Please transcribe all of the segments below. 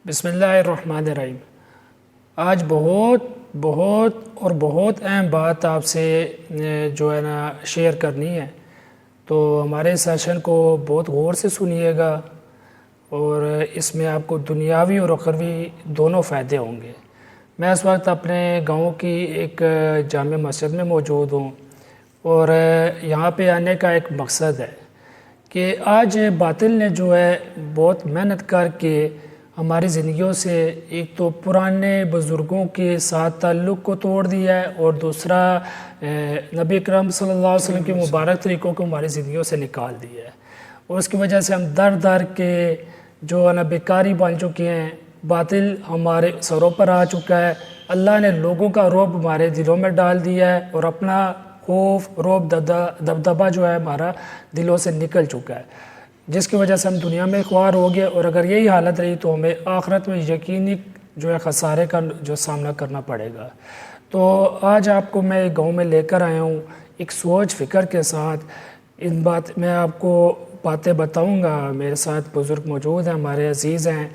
بسم اللہ الرحمن الرحیم۔ آج بہت اہم بات آپ سے جو ہے نا شیئر کرنی ہے، تو ہمارے سیشن کو بہت غور سے سنیے گا اور اس میں آپ کو دنیاوی اور اخروی دونوں فائدے ہوں گے۔ میں اس وقت اپنے گاؤں کی ایک جامع مسجد میں موجود ہوں اور یہاں پہ آنے کا ایک مقصد ہے کہ آج باطل نے جو ہے بہت محنت کر کے ہماری زندگیوں سے ایک تو پرانے بزرگوں کے ساتھ تعلق کو توڑ دیا ہے، اور دوسرا نبی اکرم صلی اللہ علیہ وسلم کے مبارک طریقوں کو ہماری زندگیوں سے نکال دیا ہے، اور اس کی وجہ سے ہم در کے جو ہے نا بیکاری بن چکے ہیں۔ باطل ہمارے سروں پر آ چکا ہے۔ اللہ نے لوگوں کا رعب ہمارے دلوں میں ڈال دیا ہے، اور اپنا خوف رعب دبدبہ جو ہے ہمارا دلوں سے نکل چکا ہے، جس کی وجہ سے ہم دنیا میں خوار ہو گئے، اور اگر یہی حالت رہی تو ہمیں آخرت میں یقینی جو ہے خسارے کا جو سامنا کرنا پڑے گا۔ تو آج آپ کو میں گاؤں میں لے کر آیا ہوں ایک سوچ فکر کے ساتھ۔ میں آپ کو باتیں بتاؤں گا، میرے ساتھ بزرگ موجود ہیں، ہمارے عزیز ہیں،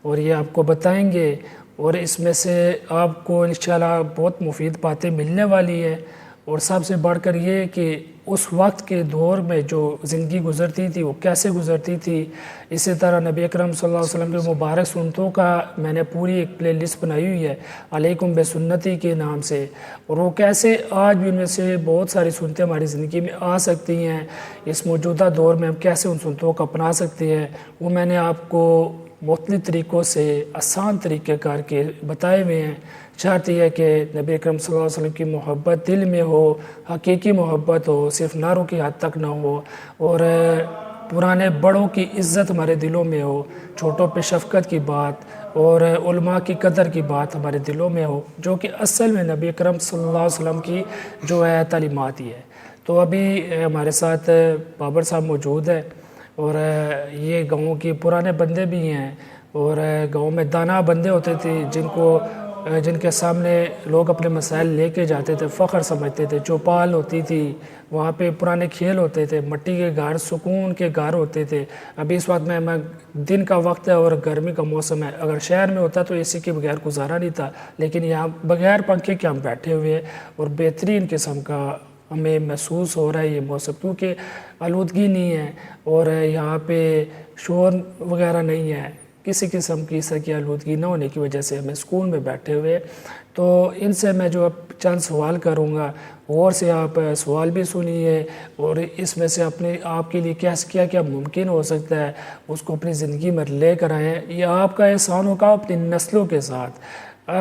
اور یہ آپ کو بتائیں گے، اور اس میں سے آپ کو انشاءاللہ بہت مفید باتیں ملنے والی ہے۔ اور سب سے بڑھ کر یہ کہ اس وقت کے دور میں جو زندگی گزرتی تھی وہ کیسے گزرتی تھی۔ اسی طرح نبی اکرم صلی اللہ علیہ وسلم کے مبارک سنتوں کا میں نے پوری ایک پلے لسٹ بنائی ہوئی ہے علیکم بسنتی کے نام سے، اور وہ کیسے آج بھی ان میں سے بہت ساری سنتیں ہماری زندگی میں آ سکتی ہیں۔ اس موجودہ دور میں ہم کیسے ان سنتوں کو اپنا سکتے ہیں، وہ میں نے آپ کو مختلف طریقوں سے آسان طریقے کار کے بتائے ہوئے ہیں۔ شرط یہ ہے کہ نبی اکرم صلی اللہ علیہ وسلم کی محبت دل میں ہو، حقیقی محبت ہو، صرف نعروں کی حد تک نہ ہو، اور پرانے بڑوں کی عزت ہمارے دلوں میں ہو، چھوٹوں پہ شفقت کی بات اور علماء کی قدر کی بات ہمارے دلوں میں ہو، جو کہ اصل میں نبی اکرم صلی اللہ علیہ وسلم کی جو ہے تعلیمات ہی ہے۔ تو ابھی ہمارے ساتھ بابر صاحب موجود ہے، اور یہ گاؤں کے پرانے بندے بھی ہیں، اور گاؤں میں دانا بندے ہوتے تھے جن کے سامنے لوگ اپنے مسائل لے کے جاتے تھے، فخر سمجھتے تھے۔ چوپال ہوتی تھی، وہاں پہ پرانے کھیل ہوتے تھے، مٹی کے گھر، سکون کے گھر ہوتے تھے۔ ابھی اس وقت میں دن کا وقت ہے اور گرمی کا موسم ہے، اگر شہر میں ہوتا تو اسی کے بغیر گزارا نہیں تھا، لیکن یہاں بغیر پنکھے کے ہم بیٹھے ہوئے ہیں، اور بہترین قسم کا ہمیں محسوس ہو رہا ہے یہ موسم، کیونکہ آلودگی نہیں ہے، اور یہاں پہ شور وغیرہ نہیں ہے، کسی قسم کی اس طرح کی آلودگی نہ ہونے کی وجہ سے ہمیں سکون میں بیٹھے ہوئے۔ تو ان سے میں جو چند سوال کروں گا، غور سے آپ سوال بھی سنیے، اور اس میں سے اپنے آپ کے لیے کیا ممکن ہو سکتا ہے اس کو اپنی زندگی میں لے کر آئیں۔ یہ آپ کا احسان ہوگا اپنی نسلوں کے ساتھ۔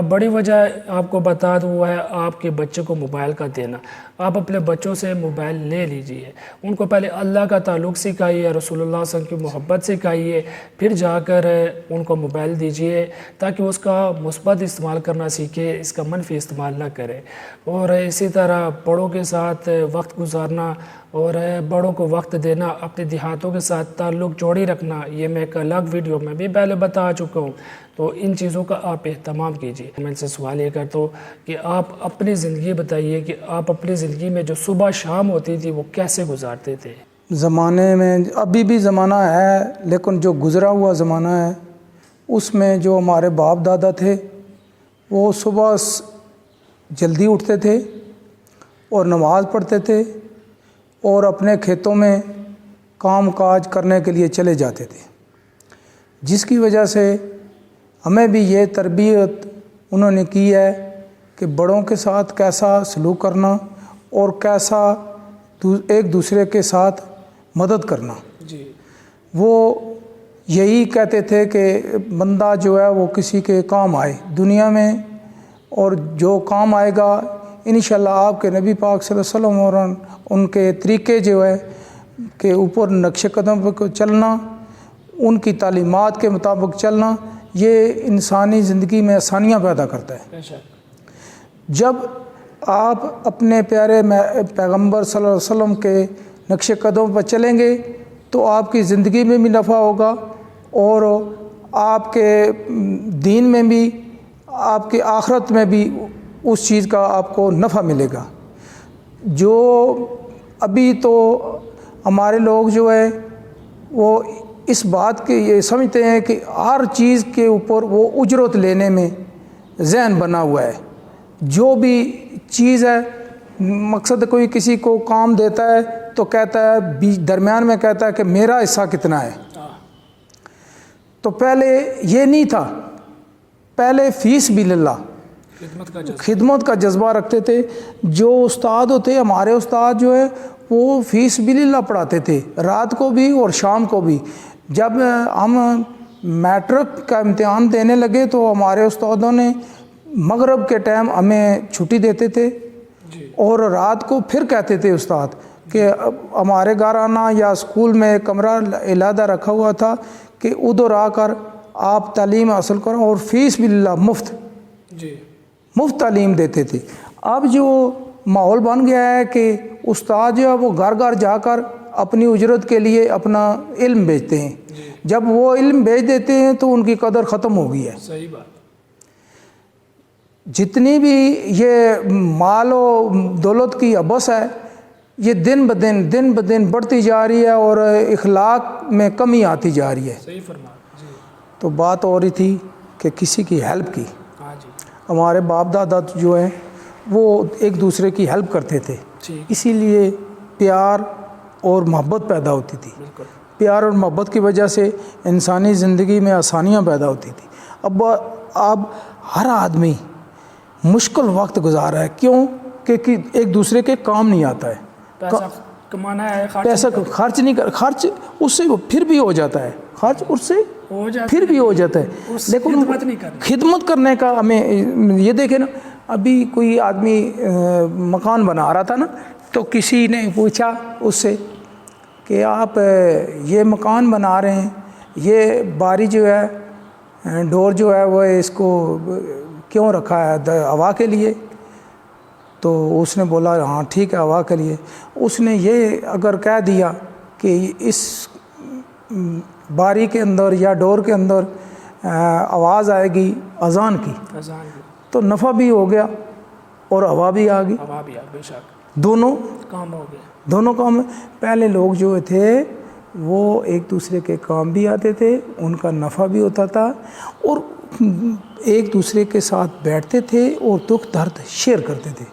بڑی وجہ آپ کو بتا دوں وہ ہے آپ کے بچے کو موبائل کا دینا۔ آپ اپنے بچوں سے موبائل لے لیجئے، ان کو پہلے اللہ کا تعلق سکھائیے، رسول اللہ صلی اللہ علیہ وسلم کی محبت سکھائیے، پھر جا کر ان کو موبائل دیجئے، تاکہ اس کا مثبت استعمال کرنا سیکھے، اس کا منفی استعمال نہ کرے۔ اور اسی طرح بڑوں کے ساتھ وقت گزارنا اور بڑوں کو وقت دینا، اپنے دیہاتوں کے ساتھ تعلق جوڑی رکھنا، یہ میں ایک الگ ویڈیو میں بھی پہلے بتا چکا ہوں۔ تو ان چیزوں کا آپ اہتمام کیجئے۔ میں ان سے سوال یہ کرتا ہوں کہ آپ اپنی زندگی بتائیے کہ آپ اپنی زندگی میں جو صبح شام ہوتی تھی وہ کیسے گزارتے تھے؟ زمانے میں ابھی بھی زمانہ ہے، لیکن جو گزرا ہوا زمانہ ہے اس میں جو ہمارے باپ دادا تھے وہ صبح جلدی اٹھتے تھے اور نماز پڑھتے تھے، اور اپنے کھیتوں میں کام کاج کرنے کے لیے چلے جاتے تھے، جس کی وجہ سے ہمیں بھی یہ تربیت انہوں نے کی ہے کہ بڑوں کے ساتھ کیسا سلوک کرنا اور کیسا ایک دوسرے کے ساتھ مدد کرنا۔ جی، وہ یہی کہتے تھے کہ بندہ جو ہے وہ کسی کے کام آئے دنیا میں، اور جو کام آئے گا انشاءاللہ آپ کے نبی پاک صلی اللہ علیہ وسلم اور ان کے طریقے جو ہے کہ اوپر نقش قدم پر چلنا، ان کی تعلیمات کے مطابق چلنا، یہ انسانی زندگی میں آسانیاں پیدا کرتا ہے۔ جب آپ اپنے پیارے پیغمبر صلی اللہ علیہ وسلم کے نقش قدم پر چلیں گے تو آپ کی زندگی میں بھی نفع ہوگا، اور آپ کے دین میں بھی، آپ کی آخرت میں بھی اس چیز کا آپ کو نفع ملے گا۔ جو ابھی تو ہمارے لوگ جو ہے وہ اس بات کے یہ سمجھتے ہیں کہ ہر چیز کے اوپر وہ اجرت لینے میں ذہن بنا ہوا ہے. جو بھی چیز ہے, مقصد کوئی کسی کو کام دیتا ہے تو کہتا ہے درمیان میں کہتا ہے کہ میرا حصہ کتنا ہے. تو پہلے یہ نہیں تھا, پہلے فیس بھی اللہ خدمت کا جذبہ رکھتے تھے. جو استاد ہوتے, ہمارے استاد جو ہے وہ فیس بھی اللہ پڑھاتے تھے, رات کو بھی اور شام کو بھی. جب ہم میٹرک کا امتحان دینے لگے تو ہمارے استادوں نے مغرب کے ٹائم ہمیں چھٹی دیتے تھے اور رات کو پھر کہتے تھے استاد کہ ہمارے گھر آنا, یا اسکول میں کمرہ علیحدہ رکھا ہوا تھا کہ ادھر آ کر آپ تعلیم حاصل کرو, اور فیس باللہ مفت تعلیم دیتے تھے. اب جو ماحول بن گیا ہے کہ استاد جو ہے وہ گھر گھر جا کر اپنی اجرت کے لیے اپنا علم بیچتے ہیں. جب وہ علم بیچ دیتے ہیں تو ان کی قدر ختم ہو گئی ہے. صحیح بات. جتنی بھی یہ مال و دولت کی ابس ہے, یہ دن بدن بڑھتی جا رہی ہے اور اخلاق میں کمی آتی جا رہی ہے. صحیح فرما. جی. تو بات ہو رہی تھی کہ کسی کی ہیلپ کی. ہاں جی. ہمارے باپ دادا جو ہیں وہ ایک دوسرے کی ہیلپ کرتے تھے, اسی لیے پیار اور محبت پیدا ہوتی تھی. پیار اور محبت کی وجہ سے انسانی زندگی میں آسانیاں پیدا ہوتی تھی. اب ہر آدمی مشکل وقت گزارا ہے. کیوں؟ کہ ایک دوسرے کے کام نہیں آتا ہے. پیسہ کمانا ہے, پیسہ خرچ نہیں کر, خرچ اس سے پھر بھی ہو جاتا ہے, خرچ اس سے پھر بھی ہو جاتا ہے, لیکن خدمت کرنے کا ہمیں یہ دیکھیں نا. ابھی کوئی آدمی مکان بنا رہا تھا نا, تو کسی نے پوچھا اس سے کہ آپ یہ مکان بنا رہے ہیں, یہ باری جو ہے ڈور جو ہے وہ اس کو کیوں رکھا ہے, ہوا کے لیے؟ تو اس نے بولا ہاں ٹھیک ہے ہوا کے لیے. اس نے یہ اگر کہہ دیا کہ اس باری کے اندر یا ڈور کے اندر آواز آئے گی اذان کی, تو نفع بھی ہو گیا اور ہوا بھی آ گئی. دونوں کام ہو گیا. دونوں کام. پہلے لوگ جو تھے وہ ایک دوسرے کے کام بھی آتے تھے, ان کا نفع بھی ہوتا تھا, اور ایک دوسرے کے ساتھ بیٹھتے تھے اور دکھ درد شیئر کرتے تھے.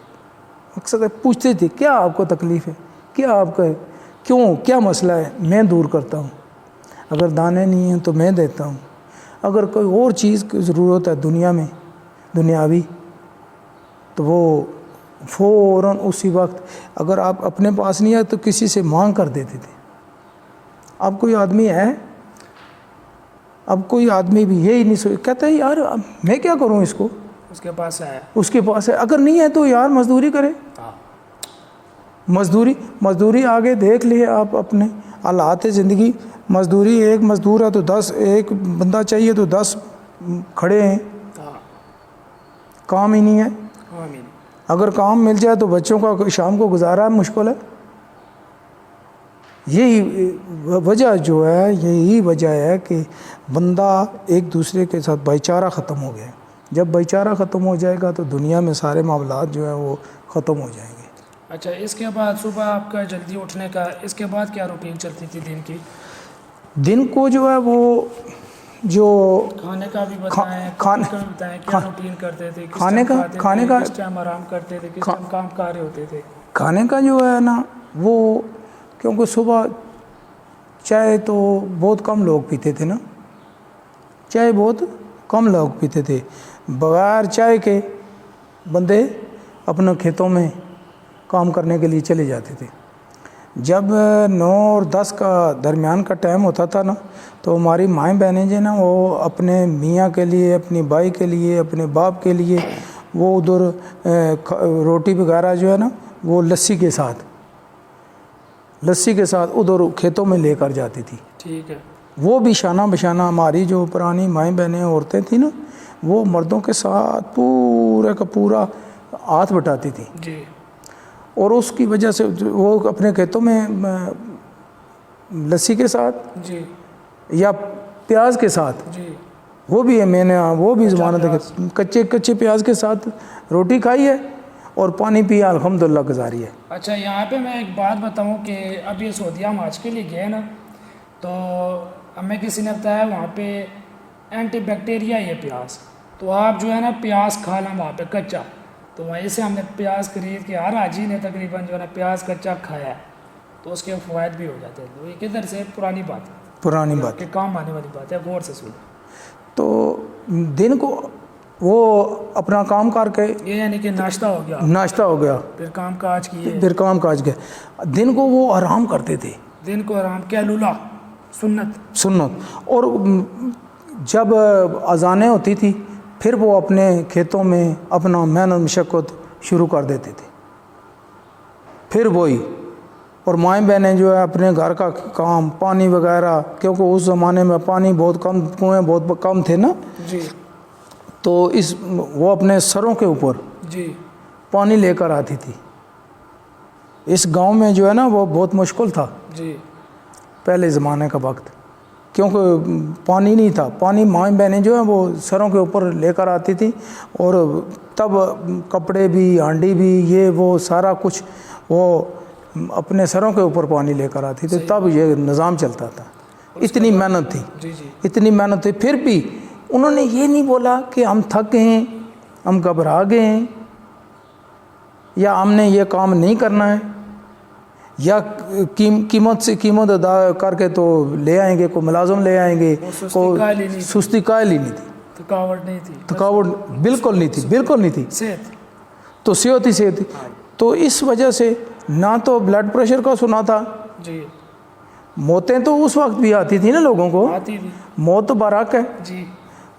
مقصد ہے پوچھتے تھے کیا آپ کو تکلیف ہے, کیا آپ کا ہے, کیوں, کیا مسئلہ ہے, میں دور کرتا ہوں. اگر دانے نہیں ہیں تو میں دیتا ہوں. اگر کوئی اور چیز کی ضرورت ہے دنیا میں دنیاوی, تو وہ فوراً اسی وقت, اگر آپ اپنے پاس نہیں ہے تو کسی سے مانگ کر دیتے تھے. اب کوئی آدمی ہے, اب کوئی آدمی بھی یہی نہیں سوچ, کہتا ہے یار میں کیا کروں اس کو, اس کے پاس ہے, اس کے پاس ہے, اگر نہیں ہے تو یار مزدوری کرے. مزدوری آگے دیکھ لیے آپ اپنے حالات زندگی. مزدوری, ایک مزدور ہے تو 10, ایک بندہ چاہیے تو 10 کھڑے ہیں, کام ہی نہیں ہے. اگر کام مل جائے تو بچوں کا شام کو گزارا مشکل ہے. یہی وجہ جو ہے, یہی وجہ ہے کہ بندہ ایک دوسرے کے ساتھ بھائی چارہ ختم ہو گیا. جب بھائی چارہ ختم ہو جائے گا تو دنیا میں سارے معاملات جو ہیں وہ ختم ہو جائیں گے. اچھا, اس کے بعد صبح آپ کا جلدی اٹھنے کا, اس کے بعد کیا روٹین چلتی تھی دن کی؟ دن کو جو ہے وہ جو کھانے کا بھی بتائیں, کیا روٹین کرتے تھے, کھانے کا کس ٹائم آرام کرتے تھے, کس ٹائم کام کر رہے ہوتے تھے؟ کھانے کا جو ہے نا وہ, کیونکہ صبح چائے تو بہت کم لوگ پیتے تھے نا, چائے بہت کم لوگ پیتے تھے. بغیر چائے کے بندے اپنے کھیتوں میں کام کرنے کے لیے چلے جاتے تھے. جب 9 اور 10 کا درمیان کا ٹائم ہوتا تھا نا, تو ہماری مائیں بہنیں جو نا وہ اپنے میاں کے لیے, اپنی بھائی کے لیے, اپنے باپ کے لیے وہ ادھر روٹی وغیرہ جو ہے نا وہ لسی کے ساتھ ادھر کھیتوں میں لے کر جاتی تھی. ٹھیک ہے. وہ بھی شانہ بشانہ ہماری جو پرانی مائیں بہنیں عورتیں تھیں نا, وہ مردوں کے ساتھ پورا کا پورا ہاتھ بٹاتی تھی. جی. اور اس کی وجہ سے وہ اپنے کھیتوں میں لسی کے ساتھ, جی, یا پیاز کے ساتھ, جی, وہ بھی ہے, میں نے وہ بھی ضمانت ہے کہ کچے پیاز کے ساتھ روٹی کھائی ہے اور پانی پیا, الحمدللہ گزاری ہے. اچھا, یہاں پہ میں ایک بات بتاؤں کہ اب یہ سعودیہ ہم آج کے لیے گئے نا, تو ہمیں کسی نے بتایا وہاں پہ اینٹی بیکٹیریا ہے پیاز، تو آپ جو ہے نا پیاز کھا لا وہاں پہ کچا، تو وہیں سے ہم نے پیاز خرید کے، ہر حاجی نے تقریباً جو ہے نا پیاز کچا کھایا ہے، تو اس کے فوائد بھی ہو جاتے ہیں. تو یہ کدھر سے پرانی بات ہے، پرانی بات. کہ کام آنے والی بات ہے، غور سے سنیں. تو دن کو وہ اپنا کام کر کے، یہ یعنی کہ ناشتہ ہو گیا، ناشتہ ہو گیا، پھر کام کاج کیے، پھر کام کاج گیا. دن کو وہ آرام کرتے تھے، دن کو آرام، کیلولا سنت. اور جب اذانیں ہوتی تھی پھر وہ اپنے کھیتوں میں اپنا محنت مشقت شروع کر دیتے تھے. پھر وہی، اور مائیں بہنیں جو ہے اپنے گھر کا کام، پانی وغیرہ، کیونکہ اس زمانے میں پانی بہت کم، کنویں بہت کم تھے نا، جی، تو وہ اپنے سروں کے اوپر جی پانی لے کر آتی تھی. اس گاؤں میں جو ہے نا وہ بہت مشکل تھا جی، پہلے زمانے کا وقت، کیونکہ پانی نہیں تھا. پانی مائیں بہنیں جو ہیں وہ سروں کے اوپر لے کر آتی تھی، اور تب کپڑے بھی، ہانڈی بھی، یہ وہ سارا کچھ وہ اپنے سروں کے اوپر پانی لے کر آتی تھی. تب یہ نظام چلتا تھا. اتنی محنت تھی، جی جی، اتنی محنت تھی. پھر بھی انہوں نے یہ نہیں بولا کہ ہم تھک گئے ہیں، ہم گھبرا گئے ہیں، یا ہم نے یہ کام نہیں کرنا ہے، یا قیمت سے قیمت ادا کر کے تو لے آئیں گے، کوئی ملازم لے آئیں گے. کوئی سستی قائل ہی نہیں تھی، تھکاوٹ نہیں تھی، تھکاوٹ بالکل نہیں تھی، بالکل نہیں تھی. صحت، تو صحت ہی صحت. تو اس وجہ سے نہ تو بلڈ پریشر کا سنا تھا. جی، موتیں تو اس وقت بھی آتی تھی نا لوگوں کو، آتی تھی، موت تو برحق ہے. جی،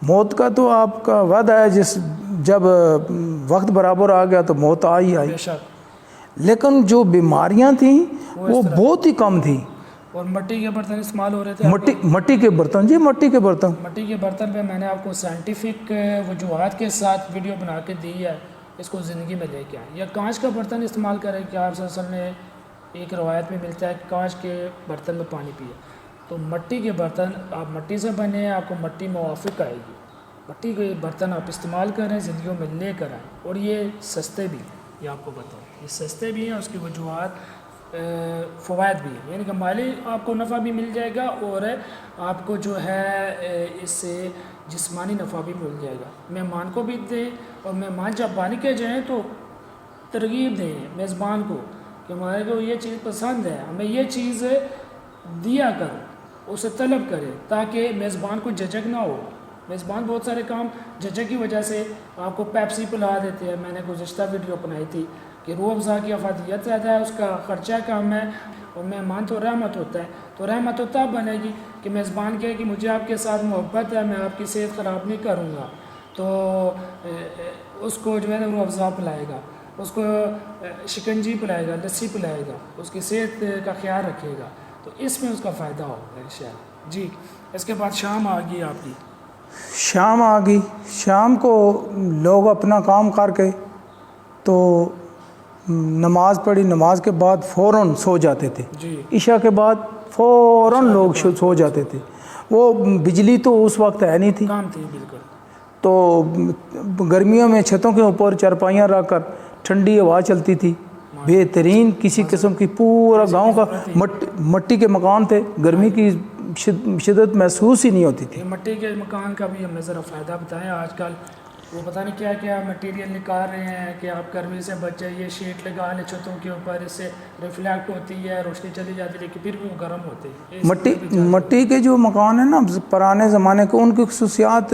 موت کا تو آپ کا وعدہ ہے، جب وقت برابر آ گیا تو موت آ ہی آئی. بے شک. لیکن جو بیماریاں تھیں وہ بہت ہی کم تھیں. اور مٹی کے برتن استعمال ہو رہے تھے. مٹی کے برتن، جی مٹی کے برتن. مٹی کے برتن پہ میں نے آپ کو سائنٹیفک وجوہات کے ساتھ ویڈیو بنا کے دی ہے، اس کو زندگی میں لے کے آئیں. یا کانچ کا برتن استعمال کریں کہ آپ صلی اللہ علیہ وسلم نے ایک روایت میں ملتا ہے کہ کانچ کے برتن میں پانی پیے. تو مٹی کے برتن، آپ مٹی سے بنے ہیں، آپ کو مٹی موافق آئے گی. مٹی کے برتن آپ استعمال کریں، زندگیوں میں لے کر آئیں. اور یہ سستے بھی، یہ آپ کو بتاؤں، یہ سستے بھی ہیں، اس کی وجوہات فوائد بھی ہیں. یعنی کہ مالی آپ کو نفع بھی مل جائے گا، اور آپ کو جو ہے اس سے جسمانی نفع بھی مل جائے گا. مہمان کو بھی دیں، اور مہمان جب بانی کے جائیں تو ترغیب دیں میزبان کو کہ ہمارے کو یہ چیز پسند ہے، ہمیں یہ چیز دیا کرو، اسے طلب کرے، تاکہ میزبان کو جھجک نہ ہو. میزبان بہت سارے کام جھجک کی وجہ سے آپ کو پیپسی پلا دیتے ہیں. میں نے گزشتہ ویڈیو بنائی تھی کہ روح افزا کی افادیت زیادہ ہے، اس کا خرچہ کم ہے، اور مہمان تو رحمت ہوتا ہے. تو رحمت تو تب بنے گی کہ میزبان کہے کہ مجھے آپ کے ساتھ محبت ہے، میں آپ کی صحت خراب نہیں کروں گا، تو اس کو جو ہے نا روح افزا پلائے گا، اس کو شکنجی پلائے گا، لسی پلائے گا، اس کی صحت کا خیال رکھے گا. تو اس میں اس کا فائدہ ہوگا انشاءاللہ. جی، اس کے بعد شام آ گئی آپ کی. شام آ گئی. شام کو لوگ اپنا کام کر کے تو نماز پڑھی، نماز کے بعد فوراً سو جاتے تھے. جی، عشاء کے بعد فوراً لوگ سو جاتے تھے. وہ بجلی تو اس وقت ہے نہیں تھی، کام تھی بالکل. تو گرمیوں میں چھتوں کے اوپر چارپائیاں رکھ کر ٹھنڈی ہوا چلتی تھی، بہترین قسم کی. پورا گاؤں کا مٹی کے مکان تھے، گرمی کی شدت محسوس ہی نہیں ہوتی تھی. مٹی کے مکان کا بھی ہمیں ذرا فائدہ بتائیں. آج کل وہ پتہ نہیں کیا کیا مٹیریل نکال رہے ہیں کہ آپ گرمی سے بچ جائیے، شیٹ لگا لیں چھتوں کے اوپر، اس سے ریفلیکٹ ہوتی ہے، روشنی چلی جاتی ہے، لیکن پھر بھی وہ گرم ہوتے ہیں. مٹی کے جو مکان ہیں نا پرانے زمانے کے، ان کی خصوصیات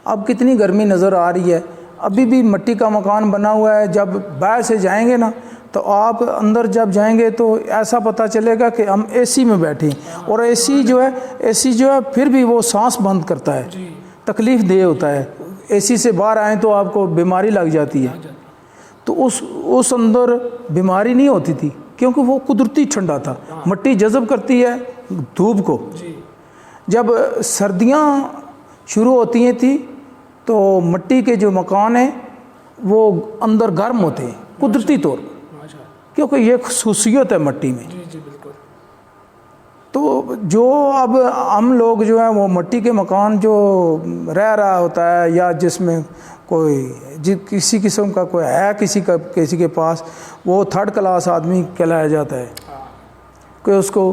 اب کتنی گرمی نظر آ رہی ہے. ابھی بھی مٹی کا مکان بنا ہوا ہے. جب باہر سے جائیں گے نا تو آپ اندر جب جائیں گے تو ایسا پتہ چلے گا کہ ہم اے سی میں بیٹھے ہیں. اور اے سی جو ہے پھر بھی وہ سانس بند کرتا ہے، تکلیف دہ ہوتا ہے. اے سی سے باہر آئیں تو آپ کو بیماری لگ جاتی ہے. تو اس اندر بیماری نہیں ہوتی تھی، کیونکہ وہ قدرتی ٹھنڈا تھا. مٹی جذب کرتی ہے دھوپ کو. جب سردیاں شروع ہوتی ہیں تھی تو مٹی کے جو مکان ہیں وہ اندر گرم ہوتے ہیں قدرتی طور پر، کیونکہ یہ خصوصیت ہے مٹی میں. جی بالکل. تو جو اب ہم لوگ جو ہیں وہ مٹی کے مکان جو رہ رہا ہوتا ہے، یا جس میں کوئی کسی قسم کا کوئی ہے کسی کے پاس، وہ تھرڈ کلاس آدمی کہلایا جاتا ہے کہ اس کو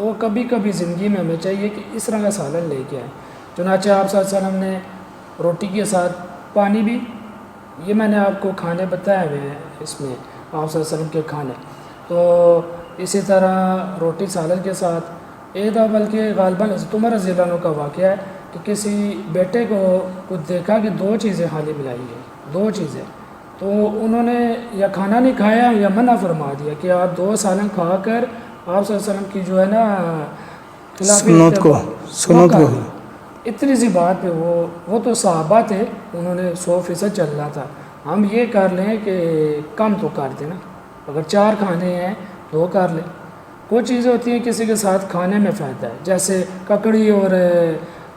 تو کبھی کبھی زندگی میں ہمیں چاہیے کہ اس طرح کا سالن لے کے آئیں. چنانچہ آپ صلی اللہ علیہ وسلم نے روٹی کے ساتھ پانی بھی، یہ میں نے آپ کو کھانے بتائے ہوئے ہیں اس میں آپ صلی اللہ علیہ وسلم کے کھانے. تو اسی طرح روٹی سالن کے ساتھ ایک دفعہ بلکہ غالباً حضرت عمر رضی اللہ عنہ کا واقعہ ہے کہ کسی بیٹے کو کچھ دیکھا کہ 2 چیزیں حالی ملائی ہیں، 2 چیزیں، تو انہوں نے یا کھانا نہیں کھایا یا منع فرما دیا کہ آپ 2 سالن کھا کر آپ صلی اللہ علیہ وسلم کی جو ہے نا سنت کو اتنی سی بات پہ وہ تو صحابہ تھے، انہوں نے 100% چلنا تھا. ہم یہ کر لیں کہ کم تو کر دیں نا، اگر 4 کھانے ہیں 2 کر لیں. کچھ چیزیں ہوتی ہیں کسی کے ساتھ کھانے میں فائدہ ہے، جیسے ککڑی اور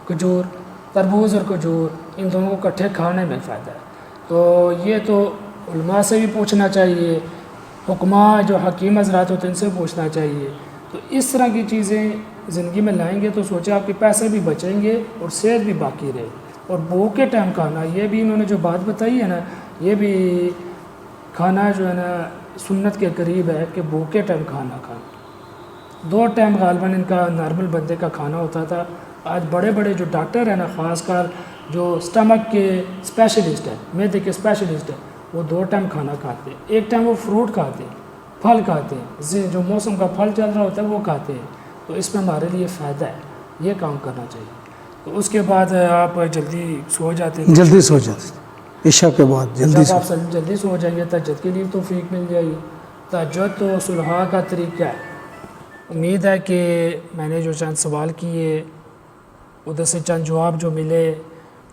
کھجور، تربوز اور کھجور، ان دونوں کو اکٹھے کھانے میں فائدہ ہے. تو یہ تو علماء سے بھی پوچھنا چاہیے، حکماء جو حکیم حضرات ہوتے ہیں ان سے پوچھنا چاہیے. تو اس طرح کی چیزیں زندگی میں لائیں گے تو سوچیں آپ کے پیسے بھی بچیں گے اور صحت بھی باقی رہے. اور بھوک کے ٹائم کھانا، یہ بھی انہوں نے جو بات بتائی ہے نا، یہ بھی کھانا جو ہے نا سنت کے قریب ہے کہ بھوک کے ٹائم کھانا کھانا. 2 ٹائم غالباً ان کا نارمل بندے کا کھانا ہوتا تھا. آج بڑے بڑے جو ڈاکٹر ہیں نا، خاص کر جو اسٹمک کے اسپیشلسٹ ہیں، معدے کے اسپیشلسٹ ہیں، وہ 2 ٹائم کھانا کھاتے ہیں. ایک ٹائم وہ فروٹ کھاتے ہیں، پھل کھاتے ہیں، جو موسم کا پھل چل رہا ہوتا ہے وہ کھاتے ہیں. تو اس میں ہمارے لیے فائدہ ہے، یہ کام کرنا چاہیے. تو اس کے بعد آپ جلدی سو جاتے ہیں، جلدی سو جاتے عشاء کے بعد جلدی جب آپ جلدی سو جائیں گے تہجد کے لیے توفیق مل جائے گی. تہجد تو صلحاء کا طریقہ ہے. امید ہے کہ میں نے جو چند سوال کیے ادھر سے چند جواب جو ملے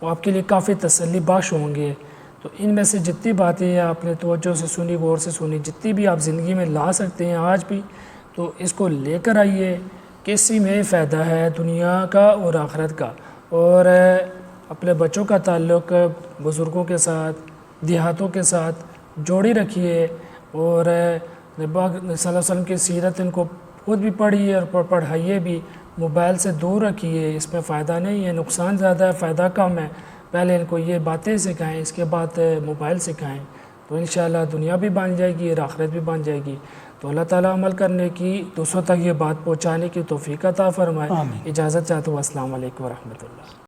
وہ آپ کے لیے کافی تسلی بخش ہوں گے. تو ان میں سے جتنی باتیں آپ نے توجہ سے سنی، غور سے سنی، جتنی بھی آپ زندگی میں لا سکتے ہیں آج بھی، تو اس کو لے کر آئیے کہ اسی میں فائدہ ہے دنیا کا اور آخرت کا. اور اپنے بچوں کا تعلق بزرگوں کے ساتھ، دیہاتوں کے ساتھ جوڑی رکھیے. اور نبی صلی اللہ علیہ وسلم کی سیرت ان کو خود بھی پڑھیے اور پڑھائیے بھی. موبائل سے دور رکھیے، اس میں فائدہ نہیں ہے، نقصان زیادہ ہے، فائدہ کم ہے. پہلے ان کو یہ باتیں سکھائیں، اس کے بعد موبائل سکھائیں، تو انشاءاللہ دنیا بھی بن جائے گی اور آخرت بھی بن جائے گی. تو اللہ تعالیٰ عمل کرنے کی، دوسروں تک یہ بات پہنچانے کی توفیق عطا فرمائے. اجازت چاہتا ہوں. السلام علیکم ورحمۃ اللہ.